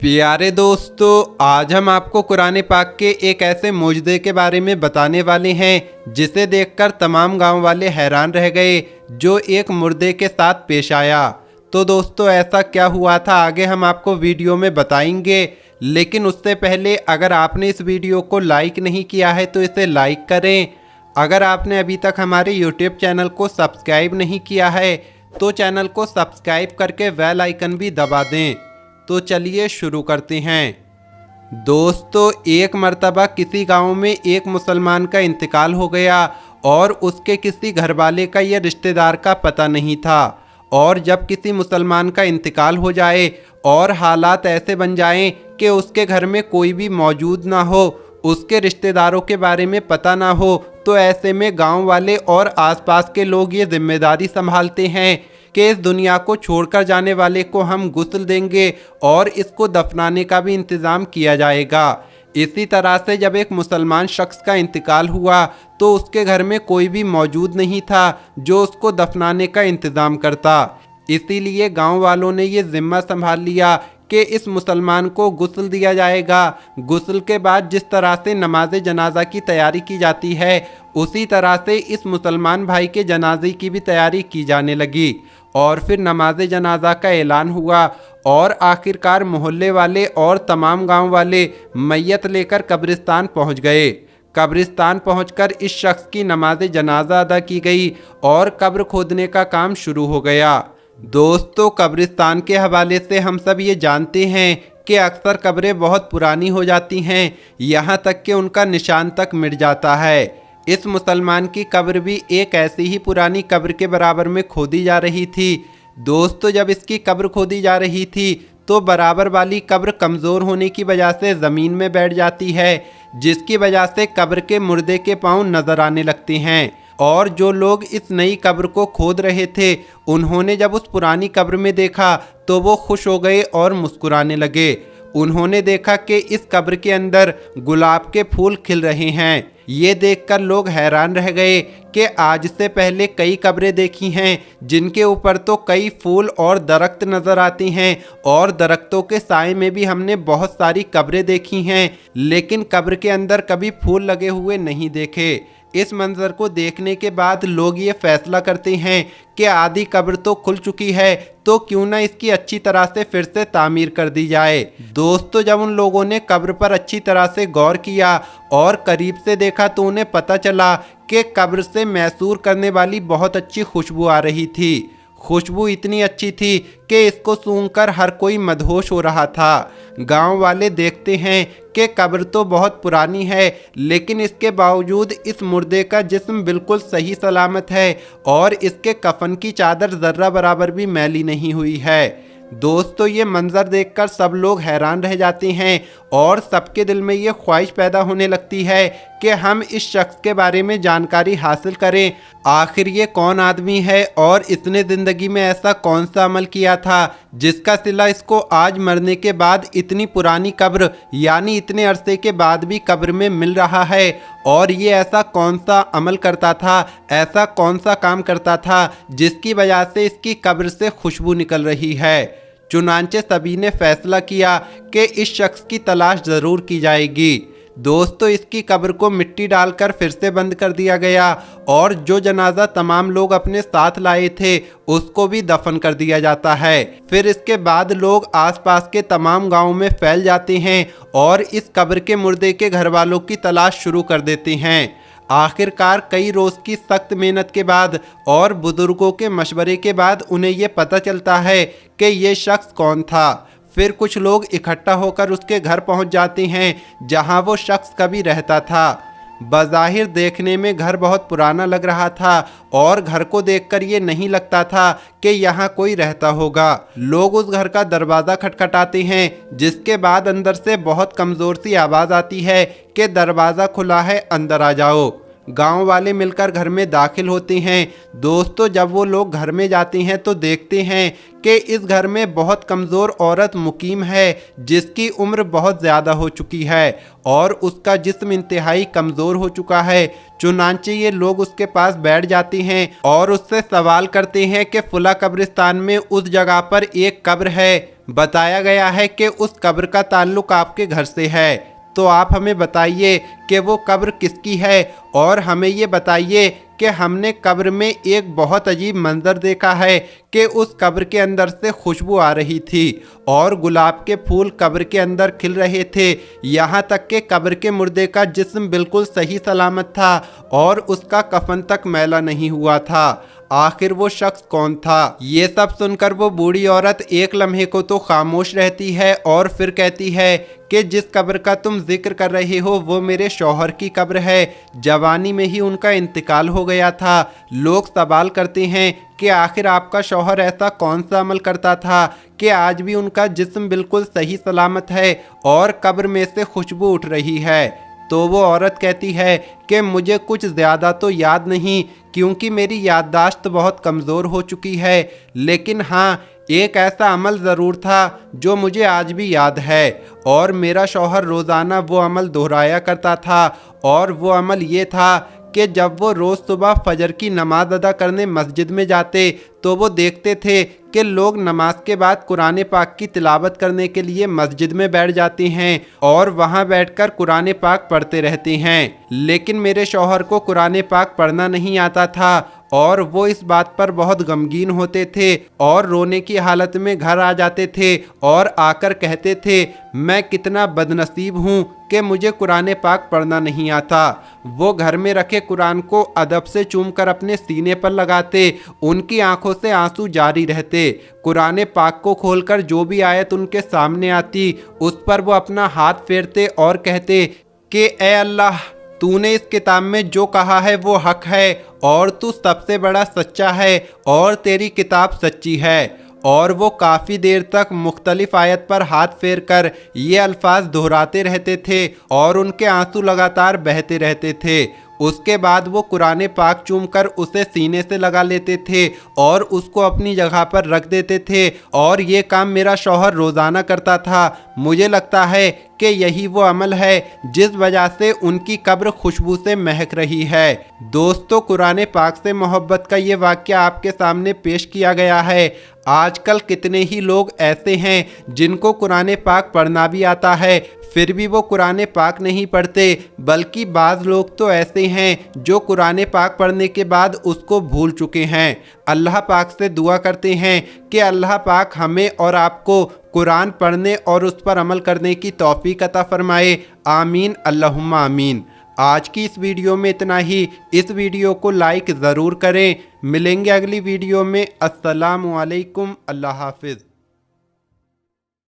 प्यारे दोस्तों, आज हम आपको कुरान पाक के एक ऐसे मोजज़े के बारे में बताने वाले हैं जिसे देखकर तमाम गांव वाले हैरान रह गए, जो एक मुर्दे के साथ पेश आया। तो दोस्तों, ऐसा क्या हुआ था आगे हम आपको वीडियो में बताएंगे, लेकिन उससे पहले अगर आपने इस वीडियो को लाइक नहीं किया है तो इसे लाइक करें। अगर आपने अभी तक हमारे यूट्यूब चैनल को सब्सक्राइब नहीं किया है तो चैनल को सब्सक्राइब करके बेल आइकन भी दबा दें। तो चलिए शुरू करते हैं। दोस्तों, एक मर्तबा किसी गांव में एक मुसलमान का इंतकाल हो गया और उसके किसी घरवाले का या रिश्तेदार का पता नहीं था। और जब किसी मुसलमान का इंतकाल हो जाए और हालात ऐसे बन जाएं कि उसके घर में कोई भी मौजूद ना हो, उसके रिश्तेदारों के बारे में पता ना हो, तो ऐसे में गांव वाले और आसपास के लोग ये जिम्मेदारी संभालते हैं कि इस दुनिया को छोड़कर जाने वाले को हम गुस्ल देंगे और इसको दफनाने का भी इंतज़ाम किया जाएगा। इसी तरह से जब एक मुसलमान शख्स का इंतकाल हुआ तो उसके घर में कोई भी मौजूद नहीं था जो उसको दफनाने का इंतज़ाम करता। इसीलिए गांव वालों ने ये ज़िम्मा संभाल लिया कि इस मुसलमान को गुस्ल दिया जाएगा। गुस्ल के बाद जिस तरह से नमाज जनाजा की तैयारी की जाती है, उसी तरह से इस मुसलमान भाई के जनाजे की भी तैयारी की जाने लगी। और फिर नमाज जनाजा का ऐलान हुआ और आखिरकार मोहल्ले वाले और तमाम गांव वाले मैयत लेकर कब्रिस्तान पहुंच गए। कब्रिस्तान पहुंचकर इस शख्स की नमाज जनाजा अदा की गई और कब्र खोदने का काम शुरू हो गया। दोस्तों, कब्रिस्तान के हवाले से हम सब ये जानते हैं कि अक्सर कब्रें बहुत पुरानी हो जाती हैं, यहाँ तक कि उनका निशान तक मिट जाता है। इस मुसलमान की कब्र भी एक ऐसी ही पुरानी कब्र के बराबर में खोदी जा रही थी। दोस्तों, जब इसकी कब्र खोदी जा रही थी तो बराबर वाली कब्र कमज़ोर होने की वजह से ज़मीन में बैठ जाती है, जिसकी वजह से कब्र के मुर्दे के पाँव नज़र आने लगते हैं। और जो लोग इस नई कब्र को खोद रहे थे, उन्होंने जब उस पुरानी कब्र में देखा तो वो खुश हो गए और मुस्कुराने लगे। उन्होंने देखा कि इस कब्र के अंदर गुलाब के फूल खिल रहे हैं। ये देखकर लोग हैरान रह गए कि आज से पहले कई कब्रें देखी हैं जिनके ऊपर तो कई फूल और दरख्त नज़र आते हैं, और दरख्तों के साए में भी हमने बहुत सारी कब्रें देखी हैं, लेकिन कब्र के अंदर कभी फूल लगे हुए नहीं देखे। इस मंजर को देखने के बाद लोग ये फैसला करते हैं कि आधी कब्र तो खुल चुकी है, तो क्यों ना इसकी अच्छी तरह से फिर से तामीर कर दी जाए। दोस्तों, जब उन लोगों ने कब्र पर अच्छी तरह से गौर किया और करीब से देखा तो उन्हें पता चला कि कब्र से मैसूर करने वाली बहुत अच्छी खुशबू आ रही थी। खुशबू इतनी अच्छी थी कि इसको सूंघकर हर कोई मदहोश हो रहा था। गांव वाले देखते हैं कि कब्र तो बहुत पुरानी है, लेकिन इसके बावजूद इस मुर्दे का जिस्म बिल्कुल सही सलामत है और इसके कफन की चादर ज़र्रा बराबर भी मैली नहीं हुई है। दोस्तों, ये मंजर देखकर सब लोग हैरान रह जाते हैं और सबके दिल में ये ख्वाहिश पैदा होने लगती है कि हम इस शख्स के बारे में जानकारी हासिल करें। आखिर ये कौन आदमी है और इसने ज़िंदगी में ऐसा कौन सा अमल किया था जिसका सिला इसको आज मरने के बाद इतनी पुरानी कब्र यानी इतने अरसे के बाद भी कब्र में मिल रहा है। और ये ऐसा कौन सा अमल करता था, ऐसा कौन सा काम करता था जिसकी वजह से इसकी कब्र से खुशबू निकल रही है। चुनांचे सभी ने फैसला किया कि इस शख्स की तलाश ज़रूर की जाएगी। दोस्तों, इसकी कब्र को मिट्टी डालकर फिर से बंद कर दिया गया और जो जनाजा तमाम लोग अपने साथ लाए थे उसको भी दफन कर दिया जाता है। फिर इसके बाद लोग आसपास के तमाम गांवों में फैल जाते हैं और इस कब्र के मुर्दे के घर वालों की तलाश शुरू कर देते हैं। आखिरकार कई रोज़ की सख्त मेहनत के बाद और बुजुर्गों के मशवरे के बाद उन्हें ये पता चलता है कि ये शख्स कौन था। फिर कुछ लोग इकट्ठा होकर उसके घर पहुंच जाते हैं जहां वो शख्स कभी रहता था। बज़ाहिर देखने में घर बहुत पुराना लग रहा था और घर को देखकर ये नहीं लगता था कि यहाँ कोई रहता होगा। लोग उस घर का दरवाज़ा खटखटाते हैं, जिसके बाद अंदर से बहुत कमज़ोर सी आवाज़ आती है कि दरवाज़ा खुला है, अंदर आ जाओ। गांव वाले मिलकर घर में दाखिल होते हैं। दोस्तों, जब वो लोग घर में जाते हैं तो देखते हैं कि इस घर में बहुत कमज़ोर औरत मुकीम है जिसकी उम्र बहुत ज़्यादा हो चुकी है और उसका जिस्म इंतहाई कमज़ोर हो चुका है। चुनांचे ये लोग उसके पास बैठ जाते हैं और उससे सवाल करते हैं कि फुला कब्रिस्तान में उस जगह पर एक कब्र है, बताया गया है कि उस कब्र का ताल्लुक आपके घर से है, तो आप हमें बताइए कि वो कब्र किसकी है और हमें ये बताइए कि हमने कब्र में एक बहुत अजीब मंजर देखा है कि उस कब्र के अंदर से खुशबू आ रही थी और गुलाब के फूल कब्र के अंदर खिल रहे थे, यहाँ तक कि कब्र के मुर्दे का जिस्म बिल्कुल सही सलामत था और उसका कफन तक मैला नहीं हुआ था। आखिर वो शख्स कौन था? ये सब सुनकर वो बूढ़ी औरत एक लम्हे को तो खामोश रहती है और फिर कहती है कि जिस कब्र का तुम जिक्र कर रहे हो वो मेरे शौहर की कब्र है। जवानी में ही उनका इंतकाल हो गया था। लोग सवाल करते हैं कि आखिर आपका शौहर ऐसा कौन सा अमल करता था कि आज भी उनका जिस्म बिल्कुल सही सलामत है और कब्र में से खुशबू उठ रही है। तो वो औरत कहती है कि मुझे कुछ ज़्यादा तो याद नहीं क्योंकि मेरी याददाश्त बहुत कमज़ोर हो चुकी है, लेकिन हाँ, एक ऐसा अमल ज़रूर था जो मुझे आज भी याद है और मेरा शौहर रोज़ाना वो अमल दोहराया करता था और वो अमल ये था कि जब वो रोज़ सुबह फजर की नमाज अदा करने मस्जिद में जाते तो वो देखते थे कि लोग नमाज के बाद कुरान पाक की तिलावत करने के लिए मस्जिद में बैठ जाते हैं और वहाँ बैठकर कुरान पाक पढ़ते रहते हैं, लेकिन मेरे शौहर को कुरान पाक पढ़ना नहीं आता था और वो इस बात पर बहुत गमगीन होते थे और रोने की हालत में घर आ जाते थे और आकर कहते थे, मैं कितना बदनसीब हूँ कि मुझे कुरान पाक पढ़ना नहीं आता। वो घर में रखे कुरान को अदब से चूमकर अपने सीने पर लगाते, उनकी आंखों से आंसू जारी रहते। कुरान पाक को खोलकर जो भी आयत उनके सामने आती उस पर वो अपना हाथ फेरते और कहते कि ए अल्लाह, तूने इस किताब में जो कहा है वो हक है और तू सबसे बड़ा सच्चा है और तेरी किताब सच्ची है। और वो काफ़ी देर तक मुख्तलिफ आयत पर हाथ फेर कर ये अल्फाज दोहराते रहते थे और उनके आंसू लगातार बहते रहते थे। उसके बाद वो कुरान पाक चूमकर उसे सीने से लगा लेते थे और उसको अपनी जगह पर रख देते थे और ये काम मेरा शौहर रोज़ाना करता था। मुझे लगता है कि यही वो अमल है जिस वजह से उनकी कब्र खुशबू से महक रही है। दोस्तों, कुरान पाक से मोहब्बत का ये वाक़या आपके सामने पेश किया गया है। आजकल कितने ही लोग ऐसे हैं जिनको कुरान पाक पढ़ना भी आता है फिर भी वो कुरान पाक नहीं पढ़ते, बल्कि बाज़ लोग तो ऐसे हैं जो कुरान पाक पढ़ने के बाद उसको भूल चुके हैं। अल्लाह पाक से दुआ करते हैं कि अल्लाह पाक हमें और आपको कुरान पढ़ने और उस पर अमल करने की तौफीक अता फरमाए। आमीन अल्लाहुम्मा आमीन। आज की इस वीडियो में इतना ही। इस वीडियो को लाइक ज़रूर करें। मिलेंगे अगली वीडियो में। अस्सलामु अलैकुम। अल्लाह हाफिज़।